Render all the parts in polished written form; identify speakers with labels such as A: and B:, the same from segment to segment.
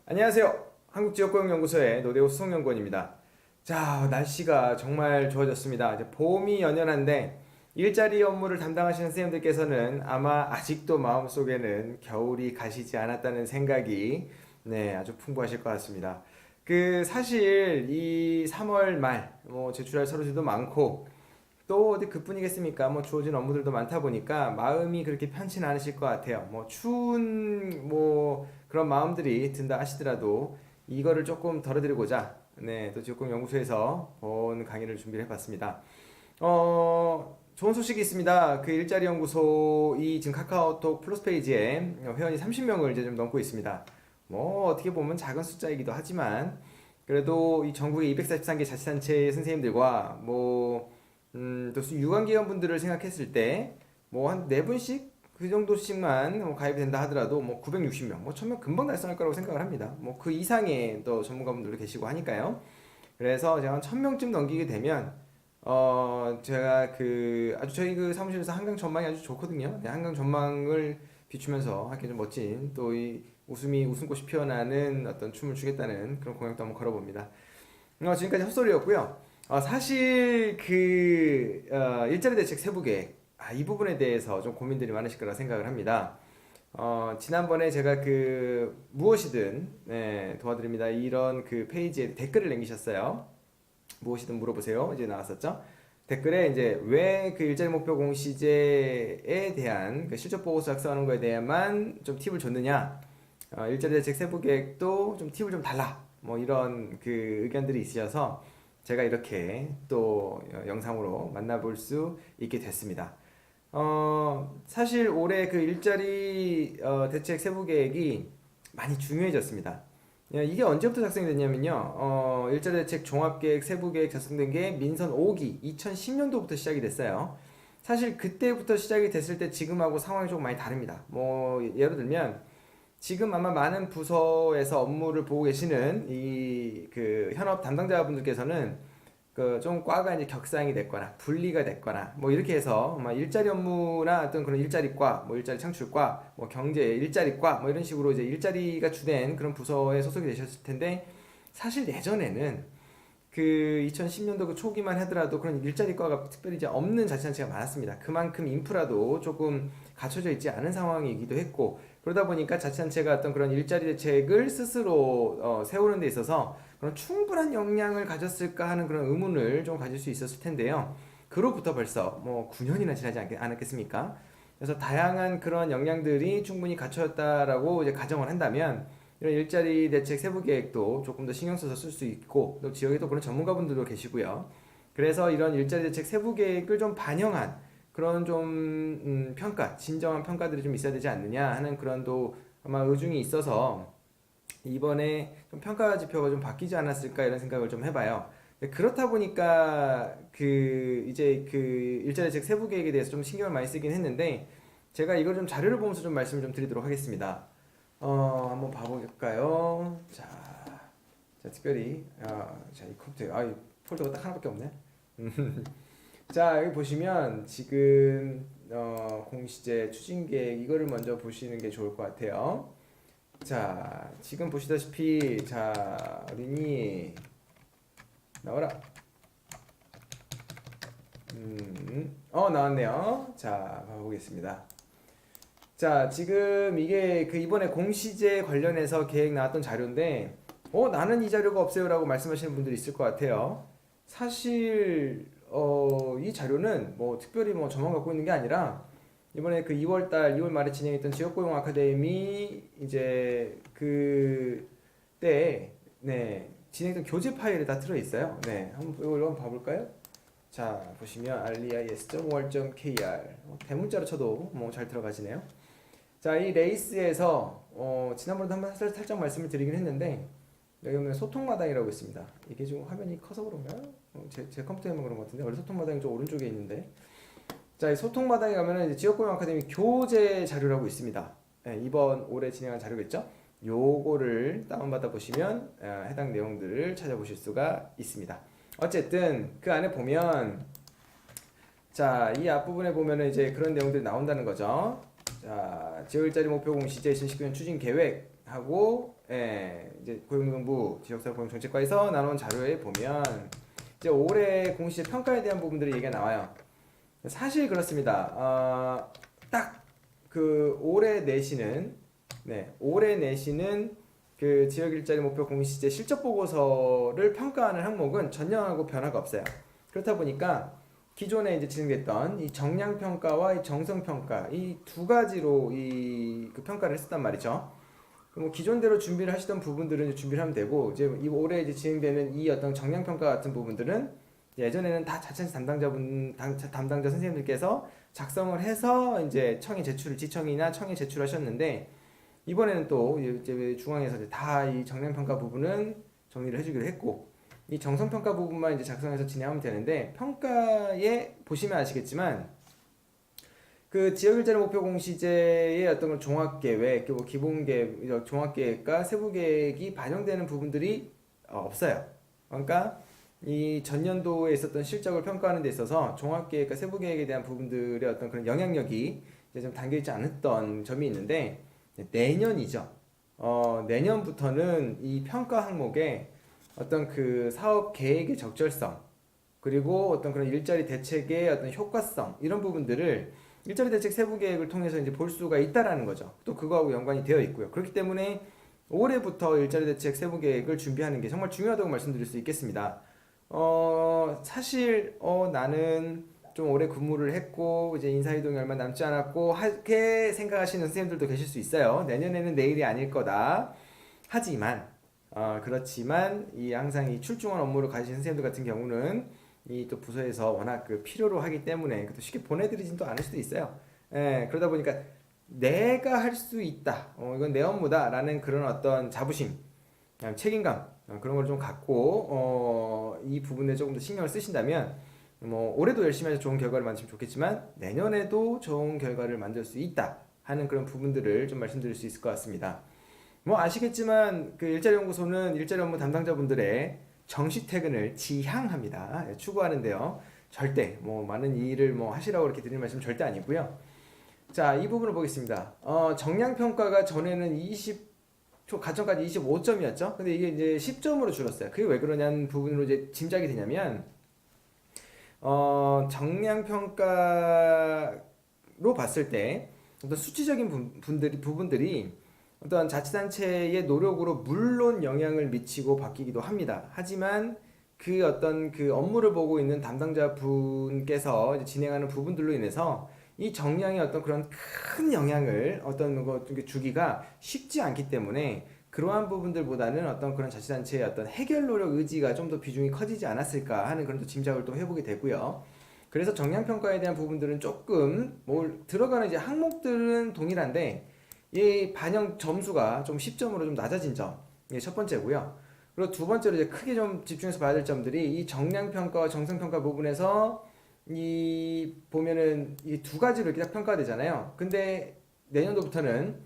A: 안녕하세요. 한국지역고용연구소의 노대호 수석연구원입니다. 자, 날씨가 정말 좋아졌습니다. 이제 봄이 연연한데 일자리 업무를 담당하시는 선생님들께서는 아마 아직도 마음속에는 겨울이 가시지 않았다는 생각이 아주 풍부하실 것 같습니다. 사실 이 3월 말 제출할 서류들도 많고 또 어디 그뿐이겠습니까? 주어진 업무들도 많다 보니까 마음이 그렇게 편치는 않으실 것 같아요. 추운 그런 마음들이 든다 하시더라도 이거를 조금 덜어드리고자 또 지역공연구소에서 본 강의를 준비를 해봤습니다. 좋은 소식이 있습니다. 그 일자리 연구소 이 지금 카카오톡 플러스 페이지에 회원이 30명을 이제 좀 넘고 있습니다. 어떻게 보면 작은 숫자이기도 하지만 그래도 이 전국의 243개 자치단체 선생님들과 또 유관기관분들을 생각했을 때 한 4분씩 그 정도씩만 가입이 된다 하더라도 960명, 1000명 금방 달성할 거라고 생각을 합니다. 그 이상의 또 전문가분들도 계시고 하니까요. 그래서 제가 한 1000명쯤 넘기게 되면 제가 아주 저희 그 사무실에서 한강 전망이 아주 좋거든요. 한강 전망을 비추면서 이렇게 좀 멋진 또 이 웃음꽃이 피어나는 어떤 춤을 추겠다는 그런 공약도 한번 걸어봅니다. 지금까지 헛소리였고요. 사실 일자리 대책 세부 계획 이 부분에 대해서 좀 고민들이 많으실 거라 생각을 합니다. 지난번에 제가 무엇이든 도와드립니다 이런 페이지에 댓글을 남기셨어요. 무엇이든 물어보세요 이제 나왔었죠. 댓글에 이제 왜 일자리 목표 공시제에 대한 실적 보고서 작성하는 거에 대해만 좀 팁을 줬느냐, 일자리 대책 세부 계획도 좀 팁을 좀 달라 이런 의견들이 있으셔서 제가 이렇게 또 영상으로 만나볼 수 있게 됐습니다. 사실 올해 일자리 대책 세부 계획이 많이 중요해졌습니다. 이게 언제부터 작성이 됐냐면요. 일자리 대책 종합계획 세부 계획 작성된 게 민선 5기 2010년도부터 시작이 됐어요. 사실 그때부터 시작이 됐을 때 지금하고 상황이 조금 많이 다릅니다. 예를 들면 지금 아마 많은 부서에서 업무를 보고 계시는 현업 담당자분들께서는 좀 과가 이제 격상이 됐거나 분리가 됐거나 이렇게 해서 일자리 업무나 어떤 그런 일자리과, 일자리 창출과, 경제 일자리과 이런 식으로 이제 일자리가 주된 그런 부서에 소속이 되셨을 텐데, 사실 예전에는 2010년도 초기만 하더라도 그런 일자리과가 특별히 이제 없는 자치단체가 많았습니다. 그만큼 인프라도 조금 갖춰져 있지 않은 상황이기도 했고, 그러다 보니까 자치단체가 어떤 그런 일자리 대책을 스스로 세우는 데 있어서 그런 충분한 역량을 가졌을까 하는 그런 의문을 좀 가질 수 있었을 텐데요. 그로부터 벌써 9년이나 지나지 않겠습니까? 그래서 다양한 그런 역량들이 충분히 갖춰졌다라고 이제 가정을 한다면 이런 일자리 대책 세부 계획도 조금 더 신경 써서 쓸 수 있고, 또 지역에도 그런 전문가분들도 계시고요. 그래서 이런 일자리 대책 세부 계획을 좀 반영한 그런 좀 평가, 진정한 평가들이 좀 있어야 되지 않느냐 하는 그런 또 아마 의중이 있어서 이번에 좀 평가 지표가 좀 바뀌지 않았을까 이런 생각을 좀 해봐요. 그렇다 보니까 이제 일자리 대책 세부 계획에 대해서 좀 신경을 많이 쓰긴 했는데, 제가 이걸 좀 자료를 보면서 좀 말씀을 좀 드리도록 하겠습니다. 한번 봐볼까요? 자, 특별히 이 컴퓨터 이 폴더가 딱 하나밖에 없네. 자, 여기 보시면 지금 공시제 추진계획 이거를 먼저 보시는 게 좋을 것 같아요. 자, 지금 보시다시피 어린이 나와라. 나왔네요. 자, 봐보겠습니다. 자, 지금 이게 이번에 공시제 관련해서 계획 나왔던 자료인데, 나는 이 자료가 없어요 라고 말씀하시는 분들이 있을 것 같아요. 사실 이 자료는 특별히 저만 갖고 있는 게 아니라 이번에 2월 말에 진행했던 지역고용 아카데미 이제 그때 진행했던 교재 파일에 다 들어 있어요. 한번 이걸 한번 봐볼까요? 자, 보시면 res.월.kr 대문자로 쳐도 잘 들어가시네요. 자, 이 레이스에서 지난번에도 한번 살짝 말씀을 드리긴 했는데, 여기 보면 소통마당이라고 있습니다. 이게 지금 화면이 커서 그런가요? 제 컴퓨터에만 그런 것 같은데, 원래 소통마당이 좀 오른쪽에 있는데, 자, 이 소통마당에 가면은 이제 지역고용 아카데미 교재 자료라고 있습니다. 이번 올해 진행한 자료겠죠? 요거를 다운받아 보시면 해당 내용들을 찾아보실 수가 있습니다. 어쨌든 그 안에 보면, 자, 이 앞부분에 보면은 이제 그런 내용들이 나온다는 거죠. 자, 지역일자리 목표 공시제 2019년 추진 계획 하고 이제 고용노동부 지역사회보험정책과에서 나온 자료에 보면 이제 올해 공시제 평가에 대한 부분들이 얘기가 나와요. 사실 그렇습니다. 딱 그 올해 내시는 그 지역 일자리 목표 공시제 실적 보고서를 평가하는 항목은 전형하고 변화가 없어요. 그렇다 보니까 기존에 이제 진행됐던 이 정량 평가와 이 정성 평가 이 두 가지로 그 평가를 했었단 말이죠. 뭐 기존대로 준비를 하시던 부분들은 이제 준비를 하면 되고 이제 이 올해 이제 진행되는 이 어떤 정량 평가 같은 부분들은 예전에는 다 자체 담당자 선생님들께서 작성을 해서 이제 지청이나 청에 제출하셨는데 이번에는 또 이제 중앙에서 다 이 정량 평가 부분은 정리를 해주기로 했고 이 정성 평가 부분만 이제 작성해서 진행하면 되는데 평가에 보시면 아시겠지만 그 지역일자리 목표 공시제의 어떤 건 종합계획, 뭐 기본계획, 종합계획과 세부계획이 반영되는 부분들이 없어요. 그러니까 이 전년도에 있었던 실적을 평가하는 데 있어서 종합계획과 세부계획에 대한 부분들의 어떤 그런 영향력이 이제 좀 담겨있지 않았던 점이 있는데 내년이죠. 내년부터는 이 평가 항목에 어떤 그 사업 계획의 적절성 그리고 어떤 그런 일자리 대책의 어떤 효과성 이런 부분들을 일자리 대책 세부 계획을 통해서 이제 볼 수가 있다라는 거죠. 또 그거하고 연관이 되어 있고요. 그렇기 때문에 올해부터 일자리 대책 세부 계획을 준비하는 게 정말 중요하다고 말씀드릴 수 있겠습니다. 사실 나는 좀 오래 근무를 했고 이제 인사이동이 얼마 남지 않았고 하게 생각하시는 선생님들도 계실 수 있어요. 내년에는 내일이 아닐 거다. 하지만 그렇지만 이 항상 이 출중한 업무를 가지신 선생님들 같은 경우는 이 또 부서에서 워낙 그 필요로 하기 때문에 또 쉽게 보내드리진 또 않을 수도 있어요. 그러다 보니까 내가 할 수 있다. 이건 내 업무다라는 그런 어떤 자부심, 책임감 그런 걸 좀 갖고 이 부분에 조금 더 신경을 쓰신다면 뭐 올해도 열심히 해서 좋은 결과를 만드시면 좋겠지만 내년에도 좋은 결과를 만들 수 있다 하는 그런 부분들을 좀 말씀드릴 수 있을 것 같습니다. 뭐 아시겠지만 그 일자리연구소는 일자리 업무 담당자분들의 정시 퇴근을 지향합니다. 추구하는데요. 절대 뭐 많은 일을 뭐 하시라고 이렇게 드리는 말씀 절대 아니고요. 자, 이 부분을 보겠습니다. 정량 평가가 전에는 가점까지 25점이었죠. 근데 이게 이제 10점으로 줄었어요. 그게 왜 그러냐는 부분으로 이제 짐작이 되냐면 정량 평가로 봤을 때 어떤 수치적인 부분들이 어떤 자치단체의 노력으로 물론 영향을 미치고 바뀌기도 합니다. 하지만 그 어떤 그 업무를 보고 있는 담당자 분께서 진행하는 부분들로 인해서 이 정량의 어떤 그런 큰 영향을 어떤 거 주기가 쉽지 않기 때문에 그러한 부분들보다는 어떤 그런 자치단체의 어떤 해결 노력 의지가 좀 더 비중이 커지지 않았을까 하는 그런 또 짐작을 또 해보게 되고요. 그래서 정량평가에 대한 부분들은 조금 들어가는 이제 항목들은 동일한데 이 반영 점수가 좀 10점으로 좀 낮아진 점. 이게 첫 번째고요. 그리고 두 번째로 이제 크게 좀 집중해서 봐야 될 점들이 이 정량평가와 정성평가 부분에서 이 보면은 이 두 가지로 이렇게 딱 평가되잖아요. 근데 내년도부터는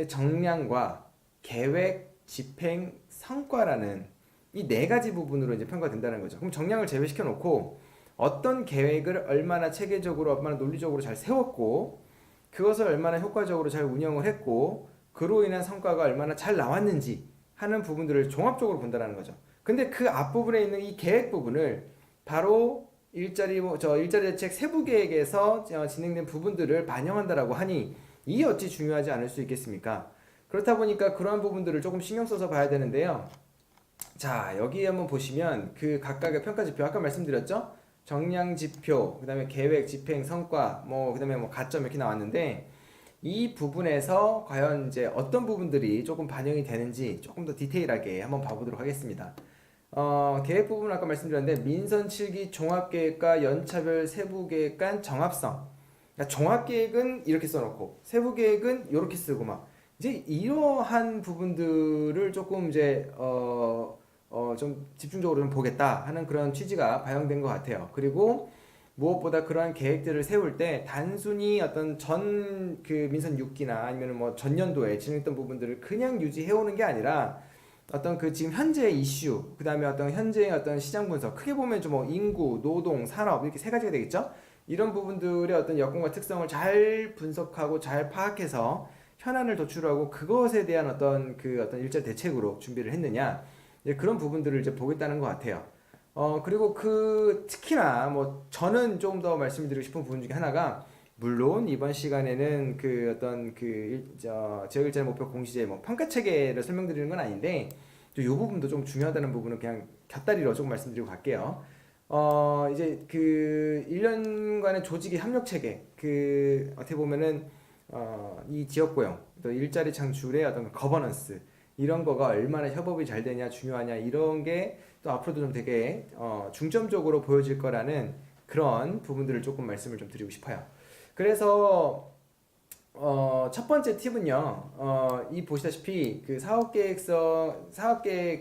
A: 정량과 계획, 집행, 성과라는 이 네 가지 부분으로 이제 평가된다는 거죠. 그럼 정량을 제외시켜 놓고 어떤 계획을 얼마나 체계적으로, 얼마나 논리적으로 잘 세웠고 그것을 얼마나 효과적으로 잘 운영을 했고 그로 인한 성과가 얼마나 잘 나왔는지 하는 부분들을 종합적으로 본다는 거죠. 근데 그 앞부분에 있는 이 계획 부분을 바로 일자리 대책 세부 계획에서 진행된 부분들을 반영한다라고 하니 이게 어찌 중요하지 않을 수 있겠습니까? 그렇다 보니까 그러한 부분들을 조금 신경 써서 봐야 되는데요. 자, 여기 한번 보시면 그 각각의 평가 지표 아까 말씀드렸죠? 정량 지표, 그다음에 계획, 집행, 성과, 그다음에 가점 이렇게 나왔는데 이 부분에서 과연 이제 어떤 부분들이 조금 반영이 되는지 조금 더 디테일하게 한번 봐보도록 하겠습니다. 계획 부분 아까 말씀드렸는데 민선 7기 종합계획과 연차별 세부계획 간 정합성. 그러니까 종합계획은 이렇게 써놓고 세부계획은 이렇게 쓰고 막 이제 이러한 부분들을 조금 이제 좀 집중적으로 좀 보겠다 하는 그런 취지가 반영된 것 같아요. 그리고 무엇보다 그러한 계획들을 세울 때 단순히 어떤 전 그 민선 6기나 아니면 뭐 전년도에 진행했던 부분들을 그냥 유지해오는 게 아니라 어떤 그 지금 현재의 이슈, 그 다음에 어떤 현재의 어떤 시장 분석, 크게 보면 좀 뭐 인구, 노동, 산업 이렇게 세 가지가 되겠죠? 이런 부분들의 어떤 여건과 특성을 잘 분석하고 잘 파악해서 현안을 도출하고 그것에 대한 어떤 일자 대책으로 준비를 했느냐, 이제 그런 부분들을 이제 보겠다는 것 같아요. 그리고 특히나 뭐 저는 좀 더 말씀드리고 싶은 부분 중에 하나가, 물론 이번 시간에는 지역 일자리 목표 공시제 뭐 평가 체계를 설명드리는 건 아닌데, 이 부분도 좀 중요하다는 부분은 그냥 곁다리로 조금 말씀드리고 갈게요. 이제 1년간의 조직의 협력 체계, 어떻게 보면은 이 지역 고용, 또 일자리 창출의 어떤 거버넌스, 이런 거가 얼마나 협업이 잘 되냐, 중요하냐, 이런 게 또 앞으로도 좀 되게 중점적으로 보여질 거라는 그런 부분들을 조금 말씀을 좀 드리고 싶어요. 그래서 첫 번째 팁은요, 이 보시다시피 사업계획,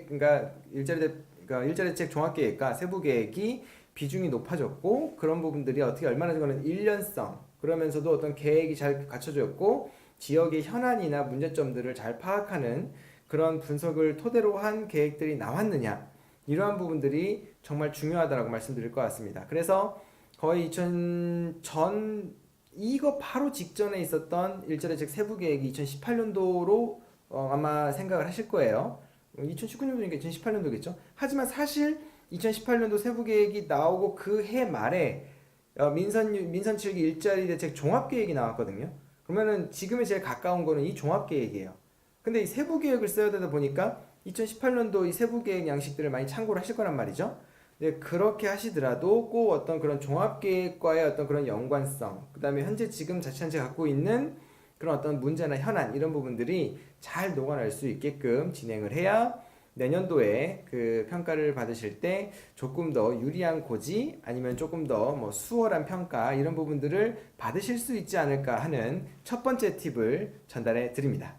A: 그러니까 일자리 대책 종합계획과 세부계획이 비중이 높아졌고, 그런 부분들이 어떻게 얼마나 저거는 일련성, 그러면서도 어떤 계획이 잘 갖춰져 있고 지역의 현안이나 문제점들을 잘 파악하는 그런 분석을 토대로 한 계획들이 나왔느냐, 이러한 부분들이 정말 중요하다고 말씀드릴 것 같습니다. 그래서 거의 이거 바로 직전에 있었던 일자리대책 세부계획이 2018년도로 아마 생각을 하실 거예요. 2019년도니까 2018년도겠죠. 하지만 사실 2018년도 세부계획이 나오고 그 해 말에 민선 7기 일자리대책 종합계획이 나왔거든요. 그러면은 지금에 제일 가까운 거는 이 종합계획이에요. 근데 이 세부계획을 써야 되다 보니까 2018년도 이 세부계획 양식들을 많이 참고를 하실 거란 말이죠. 네, 그렇게 하시더라도 꼭 어떤 그런 종합계획과의 어떤 그런 연관성, 그 다음에 현재 지금 자치단체가 갖고 있는 그런 어떤 문제나 현안, 이런 부분들이 잘 녹아날 수 있게끔 진행을 해야 내년도에 그 평가를 받으실 때 조금 더 유리한 고지, 아니면 조금 더 뭐 수월한 평가, 이런 부분들을 받으실 수 있지 않을까 하는 첫 번째 팁을 전달해 드립니다.